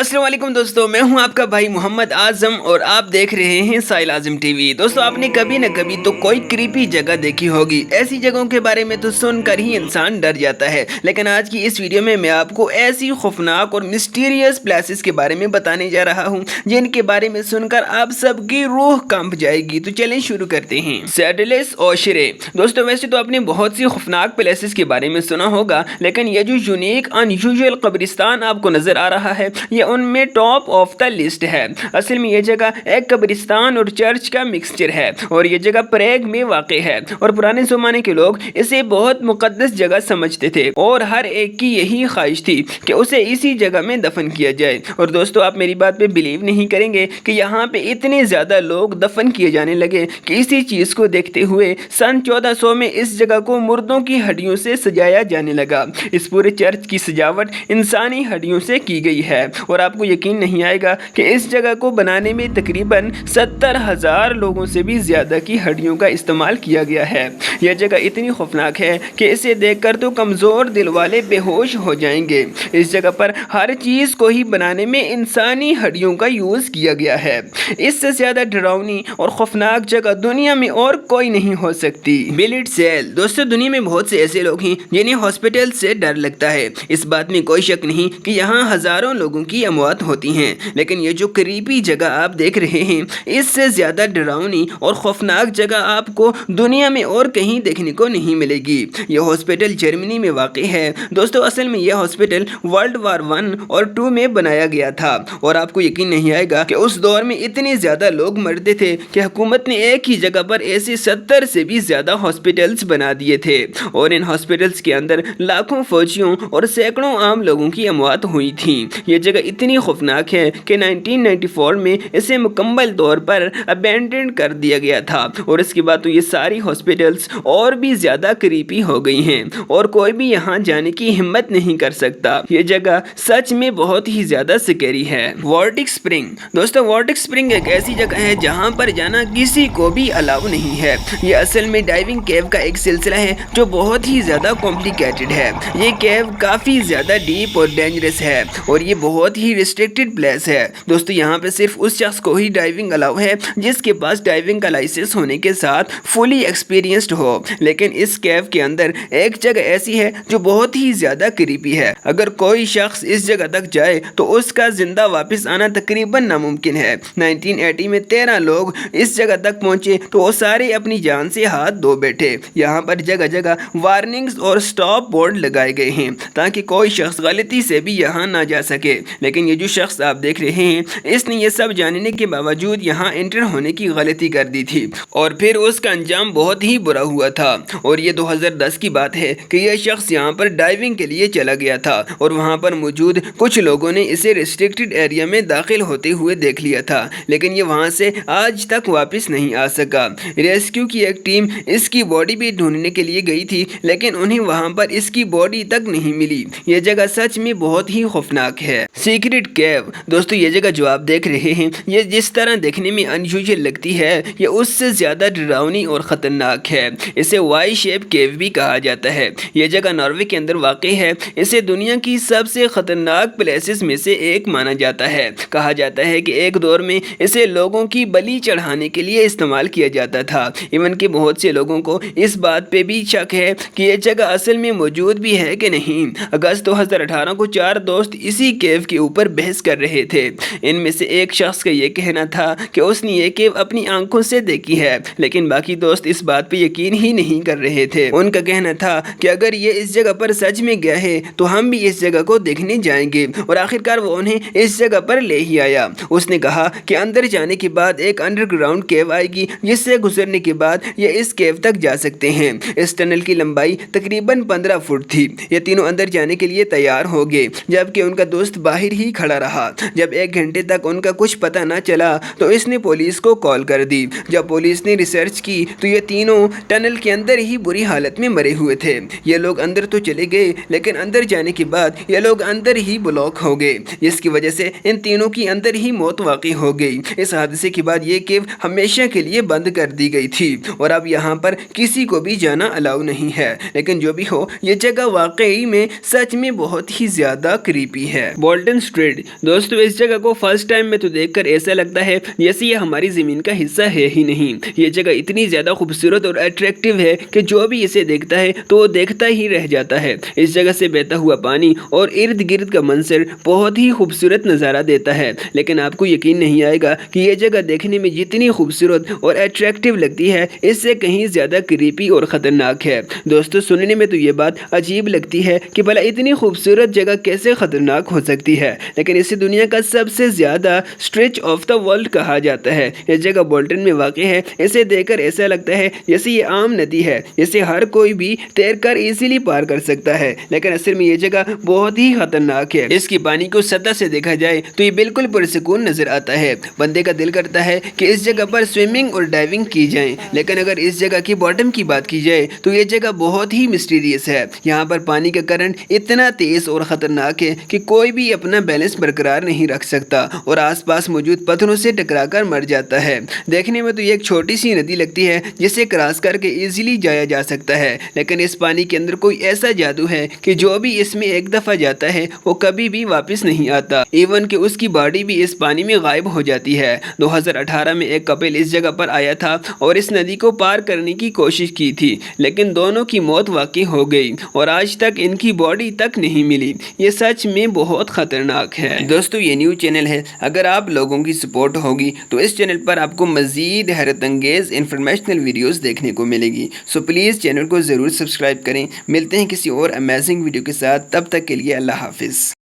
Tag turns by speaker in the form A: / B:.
A: अस्सलाम वालेकुम दोस्तों, मैं हूं आपका भाई मोहम्मद आजम और आप देख रहे हैं साहिल आजम टीवी। दोस्तों, आपने कभी न कभी तो कोई क्रीपी जगह देखी होगी। ऐसी जगहों के बारे में तो सुनकर ही इंसान डर जाता है, लेकिन आज की इस वीडियो में मैं आपको ऐसी खौफनाक और मिस्टीरियस प्लेसेस के बारे में बताने जा रहा हूं जिनके बारे में सुनकर आप सबकी रूह कांप जाएगी। तो चलें शुरू करते हैं। सैडलेस ओशरे। दोस्तों, वैसे तो आपने बहुत सी खौफनाक प्लेसेस के बारे में सुना होगा, लेकिन ये जो यूनिक अनयूजुअल कब्रिस्तान आपको नजर आ रहा है ये उनमें टॉप ऑफ द लिस्ट है। असल में ये जगह एक कब्रिस्तान और चर्च का मिक्सचर है और ये जगह प्रेग में वाक़ है और पुराने ज़माने के लोग इसे बहुत मुक़द्दस जगह समझते थे और हर एक की यही ख्वाहिश थी कि उसे इसी जगह में दफन किया जाए। और दोस्तों, आप मेरी बात पे बिलीव नहीं करेंगे कि यहाँ पे इतने ज़्यादा लोग दफन किए जाने लगे कि इसी चीज़ को देखते हुए सन 1400 में इस जगह को मुर्दों की हड्डियों से सजाया जाने लगा। इस पूरे चर्च की सजावट इंसानी हड्डियों से की गई है और आपको यकीन नहीं आएगा कि इस जगह को बनाने में तकरीबन 70,000 लोगों से भी ज़्यादा की हड्डियों का इस्तेमाल किया गया है। यह जगह इतनी खौफनाक है कि इसे देखकर तो कमज़ोर दिल वाले बेहोश हो जाएंगे। इस जगह पर हर चीज़ को ही बनाने में इंसानी हड्डियों का यूज़ किया गया है। इससे ज़्यादा डरावनी और खौफनाक जगह दुनिया में और कोई नहीं हो सकती। बिलिट सेल। दोस्तों, दुनिया में बहुत से ऐसे लोग हैं जिन्हें हॉस्पिटल से डर लगता है। इस बात में कोई शक नहीं कि यहाँ हज़ारों लोगों की अमवात होती हैं, लेकिन ये जो क्रीपी जगह आप देख रहे हैं इससे ज़्यादा डरावनी और खौफनाक जगह आपको दुनिया में और कहीं देखने को नहीं मिलेगी। यह हॉस्पिटल जर्मनी में वाक़ है। दोस्तों, असल में यह हॉस्पिटल वर्ल्ड वार 1 और 2 में बनाया गया था और आपको यकीन नहीं आएगा कि उस दौर में इतने ज़्यादा लोग मरते थे कि हुकूमत ने एक ही जगह पर ऐसे 70 से भी ज़्यादा हॉस्पिटल्स बना दिए थे और इन हॉस्पिटल्स के अंदर लाखों फौजियों और सैकड़ों आम लोगों की अमवात हुई थी। ये जगह इतनी खौफनाक है कि 1994 में इसे मुकम्मल तौर पर अबैंडन कर दिया गया था और इसके बाद तो ये सारी हॉस्पिटल्स और भी ज़्यादा क्रीपी हो गई हैं और कोई भी यहाँ जाने की हिम्मत नहीं कर सकता। ये जगह सच में बहुत ही ज़्यादा स्कैरी है। वॉर्टिक स्प्रिंग। दोस्तों, वॉर्टिक स्प्रिंग एक ऐसी जगह है जहाँ पर जाना किसी को भी अलाउ नहीं है। ये असल में डाइविंग केव का एक सिलसिला है जो बहुत ही ज़्यादा कॉम्प्लिकेटेड है। ये केव काफ़ी ज़्यादा डीप और डेंजरस है और ये बहुत ही रिस्ट्रिक्टेड प्लेस है। दोस्तों, यहाँ पे सिर्फ उस शख्स को ही डाइविंग अलाउ है जिसके पास डाइविंग का लाइसेंस होने के साथ फुली एक्सपीरियंस्ड हो। लेकिन इस केव के अंदर एक जगह ऐसी है जो बहुत ही ज़्यादा क्रीपी है। अगर कोई शख्स इस जगह तक जाए तो उसका जिंदा वापस आना तकरीबन नामुमकिन है। 1980 में 13 लोग इस जगह तक पहुंचे तो वो सारे अपनी जान से हाथ धो बैठे। यहाँ पर जगह जगह वार्निंग्स और स्टॉप बोर्ड लगाए गए हैं ताकि कोई शख्स गलती से भी यहाँ ना जा सके। लेकिन ये जो शख्स आप देख रहे हैं इसने ये सब जानने के बावजूद यहाँ एंटर होने की गलती कर दी थी और फिर उसका अंजाम बहुत ही बुरा हुआ था। और ये 2010 की बात है कि यह शख्स यहाँ पर डाइविंग के लिए चला गया था और वहाँ पर मौजूद कुछ लोगों ने इसे रिस्ट्रिक्टेड एरिया में दाखिल होते हुए देख लिया था, लेकिन ये वहाँ से आज तक वापस नहीं आ सका। रेस्क्यू की एक टीम इसकी बॉडी भी ढूंढने के लिए गई थी, लेकिन उन्हें वहाँ पर इसकी बॉडी तक नहीं मिली। ये जगह सच में बहुत ही खौफनाक है। सीक्रेट केव। दोस्तों, ये जगह जो आप देख रहे हैं ये जिस तरह देखने में अनयूजुअल लगती है ये उससे ज़्यादा डरावनी और ख़तरनाक है। इसे वाई शेप केव भी कहा जाता है। यह जगह नॉर्वे के अंदर वाक़ है। इसे दुनिया की सबसे ख़तरनाक प्लेसेस में से एक माना जाता है। कहा जाता है कि एक दौर में इसे लोगों की बलि चढ़ाने के लिए इस्तेमाल किया जाता था। इवन कि बहुत से लोगों को इस बात पे भी शक है कि यह जगह असल में मौजूद भी है कि नहीं। अगस्त 2018 को 4 दोस्त इसी केव के ऊपर बहस कर रहे थे। इनमें से एक शख्स का ये कहना था कि उसने ये केव अपनी आंखों से देखी है, लेकिन बाकी दोस्त इस बात पे यकीन ही नहीं कर रहे थे। उनका कहना था कि अगर ये इस जगह पर सच में गया है तो हम भी इस जगह को देखने जाएंगे और आखिरकार वो उन्हें इस जगह पर ले ही आया। उसने कहा कि अंदर जाने के बाद एक अंडरग्राउंड केव आएगी जिससे गुजरने के बाद ये इस केव तक जा सकते हैं। इस टनल की लंबाई तकरीबन 15 फुट थी। ये तीनों अंदर जाने के लिए तैयार हो गए जबकि उनका दोस्त बाहर ही खड़ा रहा। जब 1 घंटे तक उनका कुछ पता न चला तो इसने पुलिस को कॉल कर दी। जब पुलिस ने रिसर्च की तो ये तीनों टनल के अंदर ही बुरी हालत में मरे हुए थे। ये लोग अंदर तो चले गए लेकिन अंदर जाने के बाद ये लोग अंदर ही ब्लॉक हो गए, जिसकी वजह से इन तीनों की अंदर ही मौत वाक़ई हो गई। इस हादसे के बाद ये केव हमेशा के लिए बंद कर दी गई थी और अब यहाँ पर किसी को भी जाना अलाउ नहीं है। लेकिन जो भी हो, ये जगह वाकई में सच में बहुत ही ज़्यादा क्रीपी है। Bolton straight. दोस्तों इस जगह को फर्स्ट टाइम में तो देखकर ऐसा लगता है जैसे ये हमारी ज़मीन का हिस्सा है ही नहीं। ये जगह इतनी ज़्यादा खूबसूरत और अट्रैक्टिव है कि जो भी इसे देखता है तो वो देखता ही रह जाता है। इस जगह से बहता हुआ पानी और इर्द गिर्द का मंजर बहुत ही खूबसूरत नज़ारा देता है, लेकिन आपको यकीन नहीं आएगा कि ये जगह देखने में जितनी खूबसूरत और अट्रैक्टिव लगती है इससे कहीं ज़्यादा क्रीपी और ख़तरनाक है। दोस्तों सुनने में तो ये बात अजीब लगती है कि भला इतनी खूबसूरत जगह कैसे ख़तरनाक हो सकती है, लेकिन इसे दुनिया का सबसे ज़्यादा स्ट्रेच ऑफ द वर्ल्ड कहा जाता है। यह जगह बोल्टन में वाक़ है। इसे देखकर ऐसा लगता है जैसे ये आम नदी है जिसे हर कोई भी तैरकर इजीली पार कर सकता है, लेकिन असल में ये जगह बहुत ही ख़तरनाक है। इसकी पानी को सतह से देखा जाए तो ये बिल्कुल पुरसुकून नज़र आता है। बंदे का दिल करता है कि इस जगह पर स्विमिंग और डाइविंग की जाए, लेकिन अगर इस जगह की बॉटम की बात की जाए तो ये जगह बहुत ही मिस्टीरियस है। यहाँ पर पानी का करंट इतना तेज़ और ख़तरनाक है कि कोई भी अपना बैलेंस बरकरार नहीं रख सकता और आसपास मौजूद पत्थरों से टकराकर मर जाता है। देखने में तो ये एक छोटी सी नदी लगती है जिसे क्रॉस करके इजीली जाया जा सकता है, लेकिन इस पानी के अंदर कोई ऐसा जादू है कि जो भी इसमें एक दफ़ा जाता है वो कभी भी वापस नहीं आता। इवन कि उसकी बॉडी भी इस पानी में गायब हो जाती है। 2018 में एक कपल इस जगह पर आया था और इस नदी को पार करने की कोशिश की थी, लेकिन दोनों की मौत वाकई हो गई और आज तक इनकी बॉडी तक नहीं मिली। ये सच में बहुत ख़तरनाक है। दोस्तों ये न्यूज़ चैनल है, अगर आप लोगों की सपोर्ट होगी तो इस चैनल पर आपको मज़ीद हैरत अंगेज़ इंफॉर्मेशनल वीडियोस देखने को मिलेगी। सो प्लीज़ चैनल को ज़रूर सब्सक्राइब करें। मिलते हैं किसी और अमेजिंग वीडियो के साथ, तब तक के लिए अल्लाह हाफिज़।